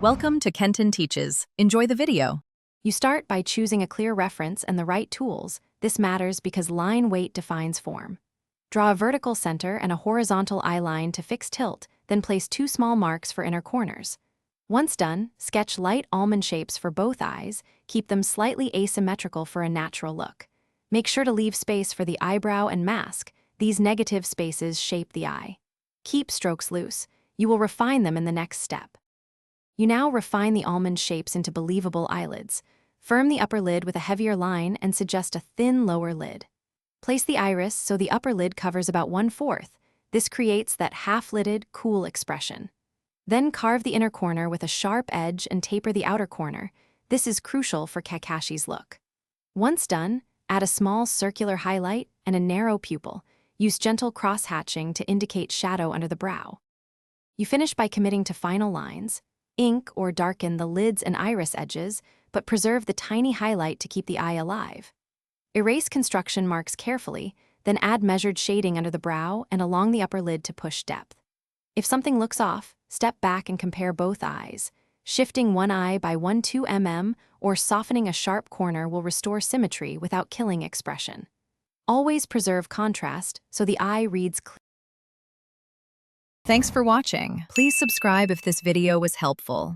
Welcome to Kenton Teaches. Enjoy the video. You start by choosing a clear reference and the right tools. This matters because line weight defines form. Draw a vertical center and a horizontal eye line to fix tilt, then place 2 small marks for inner corners. Once done, sketch light almond shapes for both eyes. Keep them slightly asymmetrical for a natural look. Make sure to leave space for the eyebrow and mask. These negative spaces shape the eye. Keep strokes loose. You will refine them in the next step. You now refine the almond shapes into believable eyelids. Firm the upper lid with a heavier line and suggest a thin lower lid. Place the iris so the upper lid covers about 1/4. This creates that half-lidded, cool expression. Then carve the inner corner with a sharp edge and taper the outer corner. This is crucial for Kakashi's look. Once done, add a small circular highlight and a narrow pupil. Use gentle cross-hatching to indicate shadow under the brow. You finish by committing to final lines. Ink or darken the lids and iris edges, but preserve the tiny highlight to keep the eye alive. Erase construction marks carefully, then add measured shading under the brow and along the upper lid to push depth. If something looks off, step back and compare both eyes. Shifting one eye by 1-2 mm or softening a sharp corner will restore symmetry without killing expression. Always preserve contrast so the eye reads clearly. Thanks for watching. Please subscribe if this video was helpful.